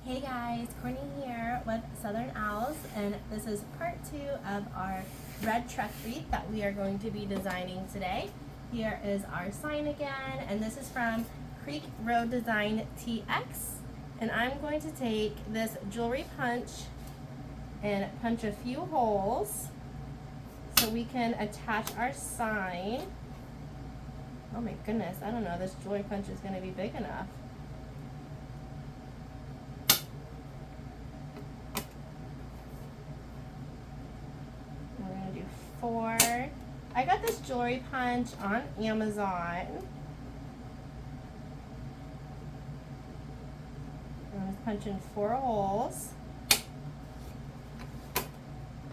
Hey guys, Courtney here with Southern Owls, and this is part 2 of our red truck wreath that we are going to be designing today. Here is our sign again, and this is from Creek Road Design TX. And I'm going to take this jewelry punch and punch a few holes so we can attach our sign. Oh my goodness, I don't know, this jewelry punch is going to be big enough. We're going to do 4. I got this jewelry punch on Amazon. I'm just punching 4 holes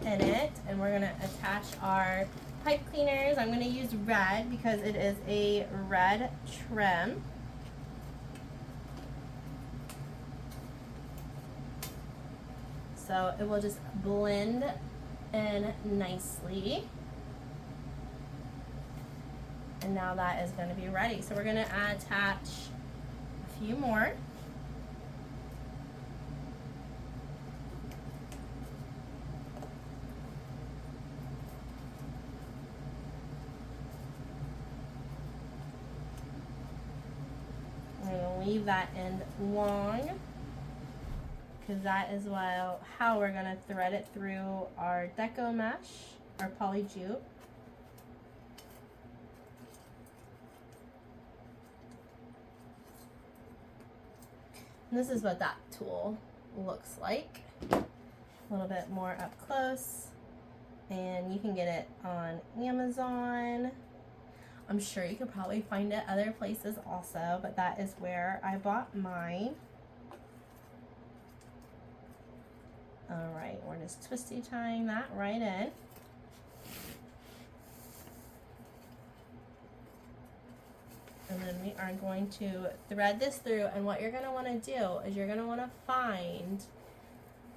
in it, and we're going to attach our pipe cleaners. I'm going to use red because it is a red trim. So it will just blend in nicely. And now that is going to be ready. So we're going to attach a few more. We're going to leave that end long because that is how we're going to thread it through our deco mesh, our poly jute. And this is what that tool looks like. A little bit more up close. And you can get it on Amazon. I'm sure you could probably find it other places also, but that is where I bought mine. Alright, we're just twisty tying that right in. And then we are going to thread this through, and what you're going to want to do is you're going to want to find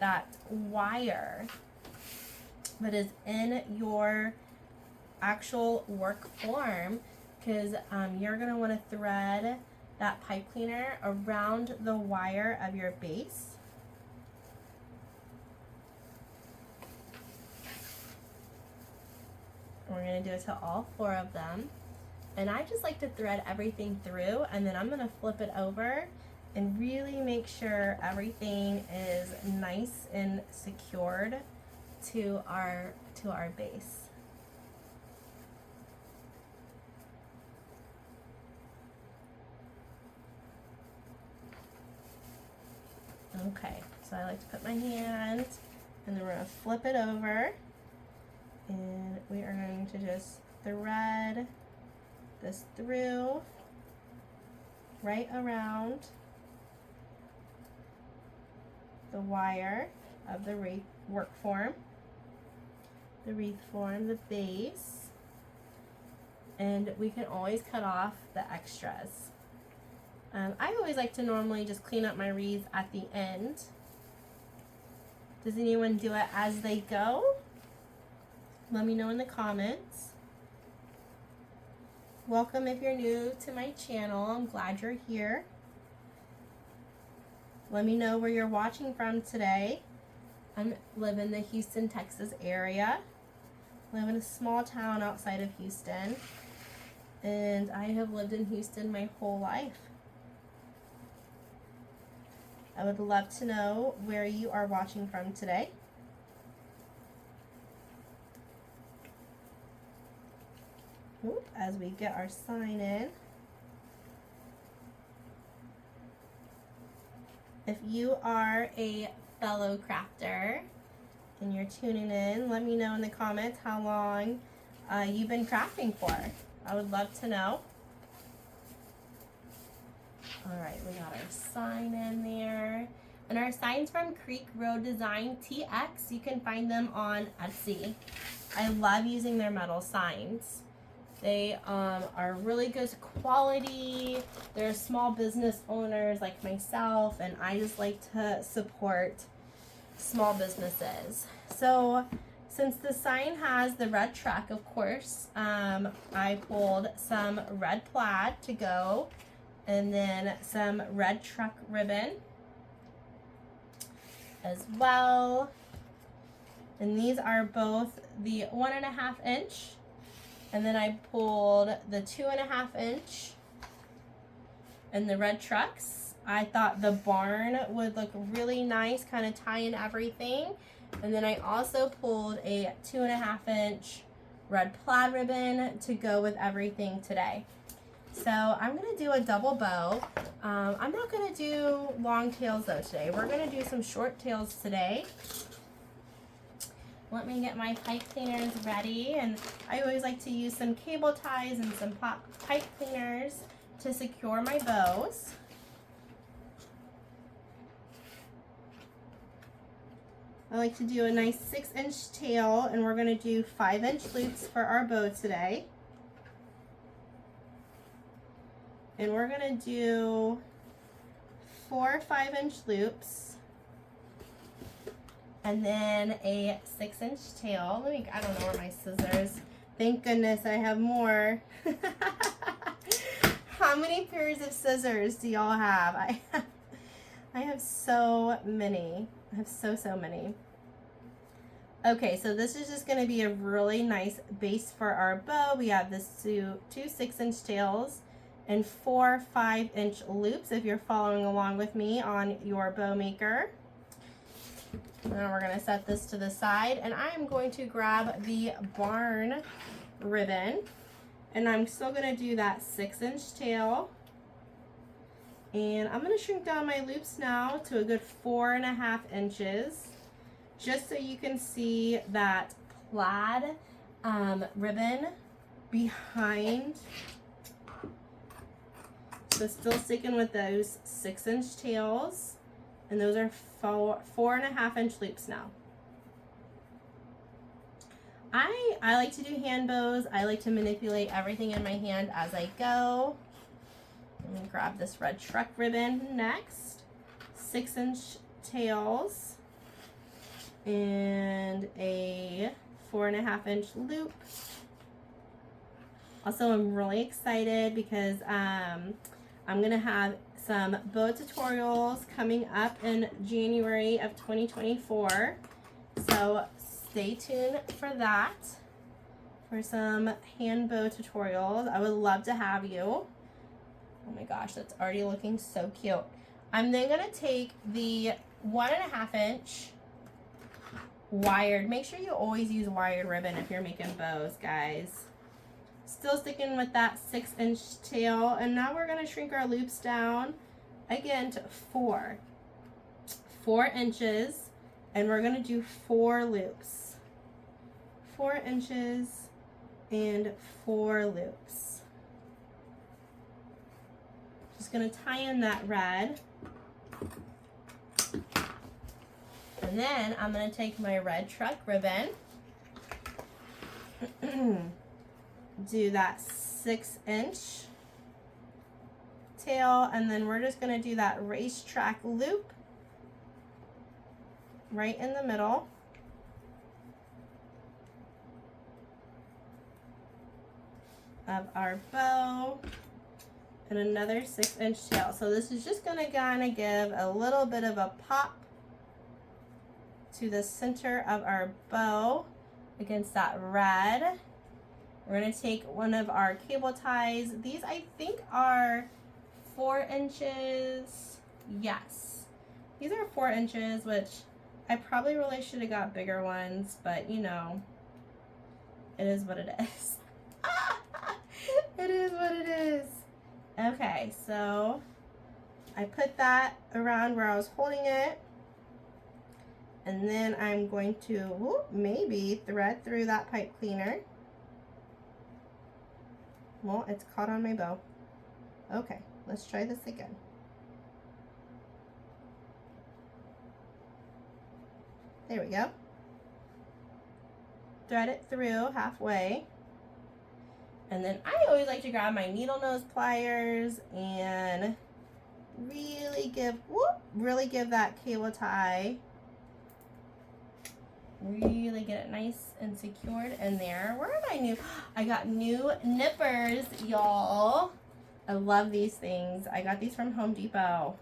that wire that is in your actual work form, because you're going to want to thread that pipe cleaner around the wire of your base. We're going to do it to all 4 of them. And I just like to thread everything through, and then I'm going to flip it over and really make sure everything is nice and secured to our base. Okay, so I like to put my hand, and then we're going to flip it over, and we are going to just thread this through right around the wire of the wreath work form, the wreath form, the base, and we can always cut off the extras. I always like to normally just clean up my wreaths at the end. Does anyone do it as they go? Let me know in the comments. Welcome if you're new to my channel. I'm glad you're here. Let me know where you're watching from today. I live in the Houston, Texas area. I live in a small town outside of Houston. And I have lived in Houston my whole life. I would love to know where you are watching from today. As we get our sign in. If you are a fellow crafter and you're tuning in, let me know in the comments how long you've been crafting for. I would love to know. Alright, we got our sign in there. And our signs from Creek Road Design TX, you can find them on Etsy. I love using their metal signs. They are really good quality. They're small business owners like myself, and I just like to support small businesses. So since the sign has the red truck, of course, I pulled some red plaid to go, and then some red truck ribbon. as well. And these are both the 1.5 inch. And then I pulled the 2.5 inch and the red trucks. I thought the barn would look really nice, kind of tie in everything. And then I also pulled a 2.5 inch red plaid ribbon to go with everything today. So I'm gonna do a double bow. I'm not gonna do long tails though today. We're gonna do some short tails today. Let me get my pipe cleaners ready, and I always like to use some cable ties and some pipe cleaners to secure my bows. I like to do a nice 6-inch tail, and we're going to do 5-inch loops for our bow today. And we're going to do 4 5-inch loops, and then a 6-inch tail. I don't know where my scissors. Thank goodness I have more. How many pairs of scissors do y'all have? I have so many. I have so many. Okay, so this is just going to be a really nice base for our bow. We have this two 6-inch tails and 4 5-inch loops if you're following along with me on your bow maker. Now we're going to set this to the side, and I am going to grab the barn ribbon, and I'm still going to do that 6-inch tail. And I'm going to shrink down my loops now to a good 4.5 inches, just so you can see that plaid ribbon behind. So still sticking with those 6-inch tails, and those are 4.5 loops now. I like to do hand bows. I like to manipulate everything in my hand as I go. I'm going to grab this red truck ribbon next. 6-inch tails and a 4.5 loop. Also, I'm really excited because I'm going to have some bow tutorials coming up in January of 2024. So stay tuned for that, for some hand bow tutorials. I would love to have you. Oh my gosh, that's already looking so cute. I'm then going to take the 1.5 inch wired. Make sure you always use wired ribbon if you're making bows, guys. Still sticking with that 6-inch tail, and now we're going to shrink our loops down again to 4 inches, and we're going to do 4 loops. 4 inches and 4 loops. Just going to tie in that red. And then I'm going to take my red truck ribbon, do that 6-inch tail, and then we're just going to do that racetrack loop right in the middle. Of our bow, and another 6-inch tail. So this is just going to kind of give a little bit of a pop to the center of our bow against that red. We're going to take one of our cable ties. These I think are 4 inches. Yes, these are 4 inches, which I probably really should have got bigger ones, but you know, it is what it is. It is what it is. Okay, so I put that around where I was holding it, and then I'm going to maybe thread through that pipe cleaner. Well, it's caught on my bow. Okay, let's try this again. There we go. Thread it through halfway. And then I always like to grab my needle nose pliers and really give that cable tie. Really get it nice and secured in there. Where are my I got new nippers, y'all. I love these things. I got these from Home Depot.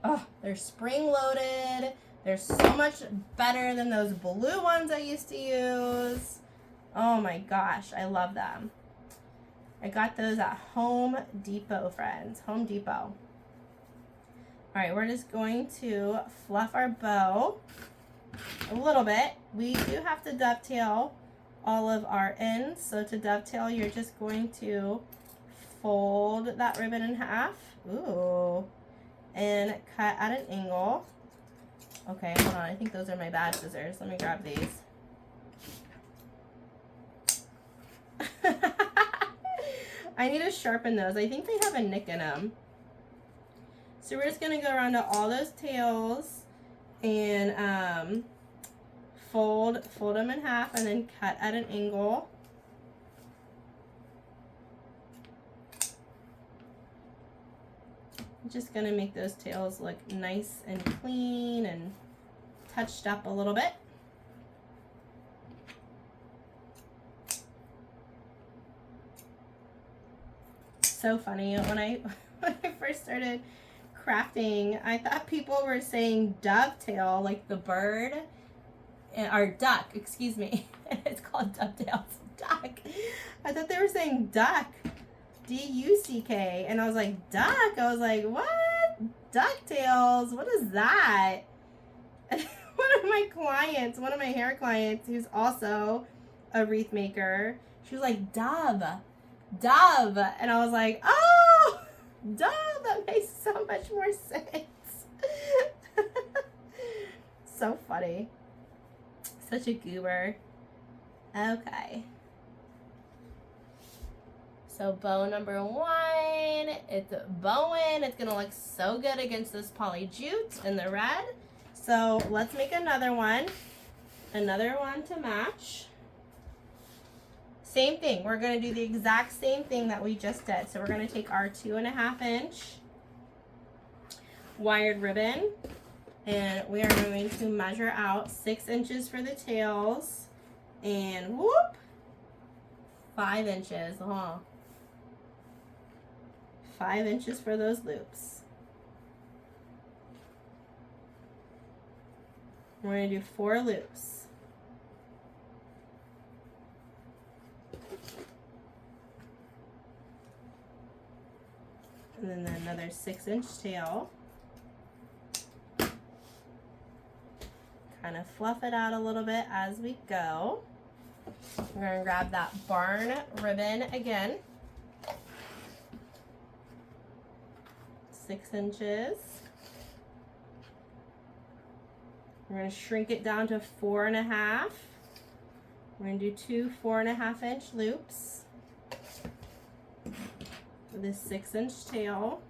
Oh, they're spring loaded. They're so much better than those blue ones I used to use. Oh my gosh, I love them. I got those at Home Depot, friends. Home Depot. All right, we're just going to fluff our bow a little bit. We do have to dovetail all of our ends. So to dovetail, you're just going to fold that ribbon in half. Ooh. And cut at an angle. Okay, hold on. I think those are my bad scissors. Let me grab these. I need to sharpen those. I think they have a nick in them. So we're just going to go around to all those tails and fold them in half and then cut at an angle. I'm just going to make those tails look nice and clean and touched up a little bit. So funny, when I first started crafting, I thought people were saying dovetail, like the bird, or duck, excuse me. It's called dovetail, duck. I thought they were saying duck, D-U-C-K, and I was like, duck? I was like, what? DuckTales? What is that? And one of my hair clients, who's also a wreath maker, she was like, dove. And I was like, oh, dove, that makes so much more sense. So funny. Such a goober. Okay. So bow number 1, it's bowing. It's gonna look so good against this poly jute in the red. So let's make another one to match. Same thing, we're gonna do the exact same thing that we just did. So we're gonna take our 2.5 inch wired ribbon and we are going to measure out 6 inches for the tails and whoop, 5 inches, 5 inches for those loops. We're going to do 4 loops. And then another 6-inch tail. Kind of fluff it out a little bit as we go. We're going to grab that barn ribbon again. 6 inches. We're going to shrink it down to 4.5. We're going to do 2 4.5-inch loops with this 6-inch tail.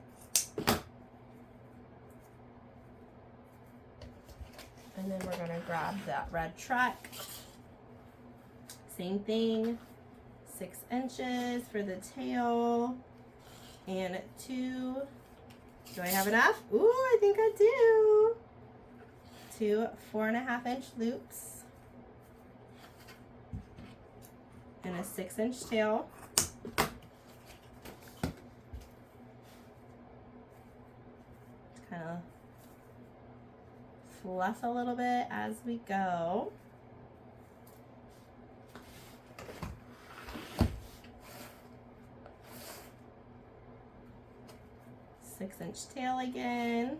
And then we're going to grab that red track. Same thing, 6 inches for the tail and 2. Do I have enough? Ooh, I think I do. 2 4.5-inch loops and a 6-inch tail. Kind of fluff a little bit as we go. Six-inch tail again. And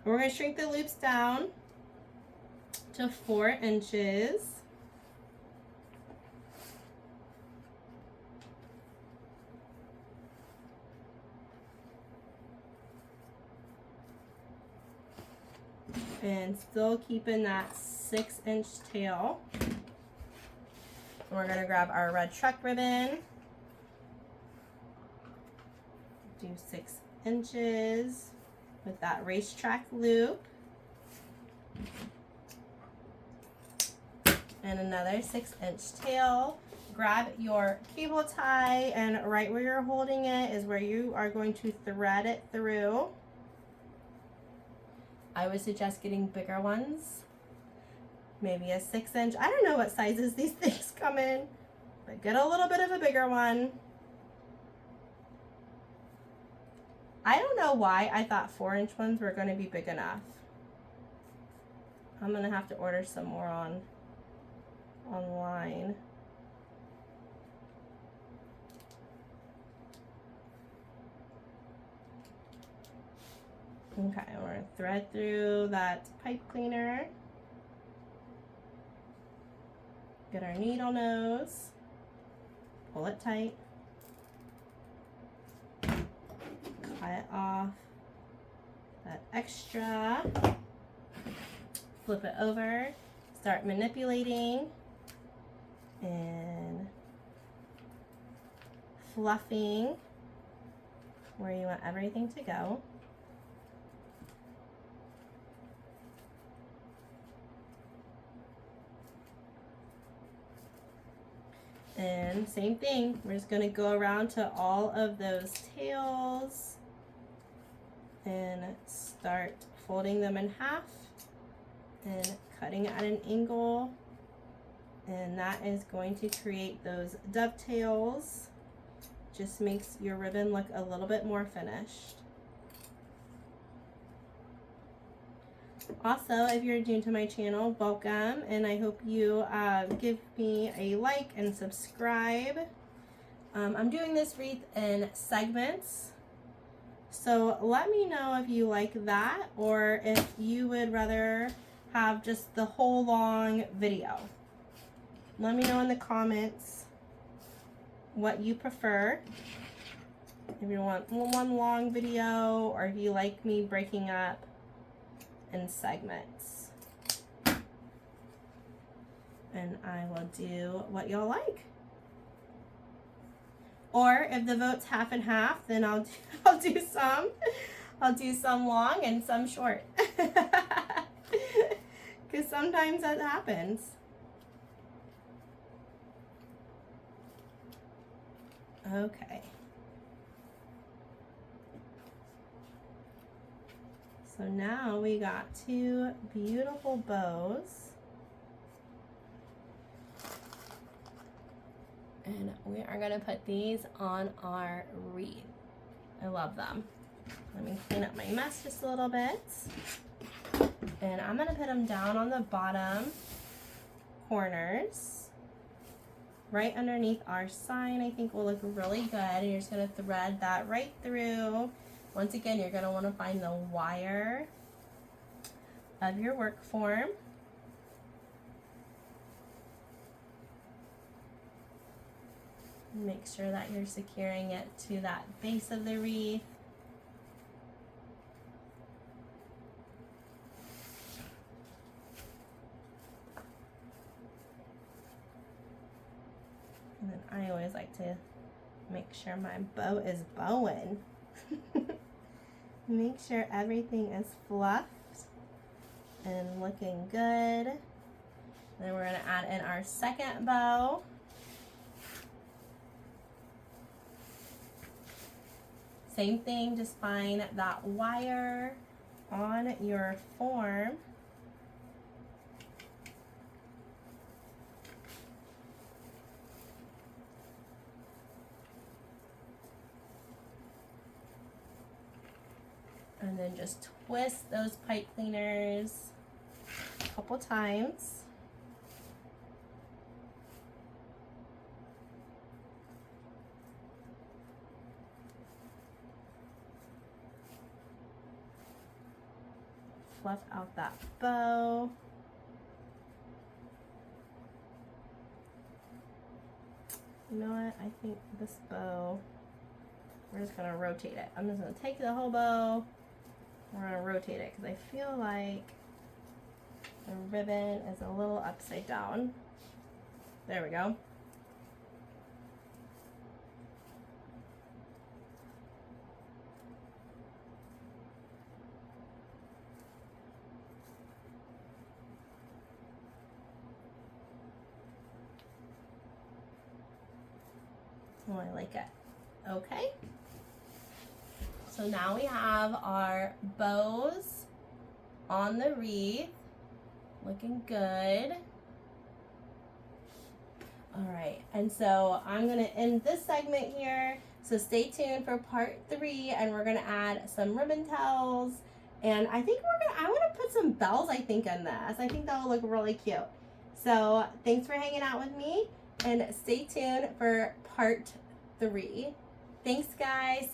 we're going to shrink the loops down to 4 inches. And still keeping that 6-inch tail. We're going to grab our red truck ribbon. Do 6 inches with that racetrack loop. And another 6-inch tail. Grab your cable tie, and right where you're holding it is where you are going to thread it through. I would suggest getting bigger ones, maybe a 6-inch. I don't know what sizes these things come in, but get a little bit of a bigger one. I don't know why I thought 4-inch ones were going to be big enough. I'm gonna have to order some more online. Okay, we're gonna thread through that pipe cleaner. Get our needle nose, pull it tight, cut off that extra, flip it over, start manipulating and fluffing where you want everything to go. And same thing, we're just going to go around to all of those tails and start folding them in half and cutting at an angle. And that is going to create those dovetails. Just makes your ribbon look a little bit more finished. Also, if you're new to my channel, welcome, and I hope you give me a like and subscribe. I'm doing this wreath in segments, so let me know if you like that or if you would rather have just the whole long video. Let me know in the comments what you prefer. If you want one long video or if you like me breaking up in segments. And I will do what y'all like. Or if the vote's half and half, then I'll do some long and some short. Because sometimes that happens. Okay. So now we got two beautiful bows. And we are gonna put these on our wreath. I love them. Let me clean up my mess just a little bit. And I'm gonna put them down on the bottom corners. Right underneath our sign, I think will look really good. And you're just gonna thread that right through. Once again, you're gonna wanna find the wire of your work form. Make sure that you're securing it to that base of the wreath. And then I always like to make sure my bow is bowing. Make sure everything is fluffed and looking good. Then we're gonna add in our second bow. Same thing, just find that wire on your form. And then just twist those pipe cleaners a couple times. Fluff out that bow. You know what? I think this bow, we're just gonna rotate it. I'm just gonna take the whole bow. We're gonna rotate it because I feel like the ribbon is a little upside down. There we go. Oh, I like it. Okay. So now we have our bows on the wreath. Looking good. All right, and so I'm gonna end this segment here. So stay tuned for part 3, and we're gonna add some ribbon tails And I think I want to put some bells, I think, in this. I think that will look really cute. So thanks for hanging out with me, and stay tuned for part 3. Thanks, guys.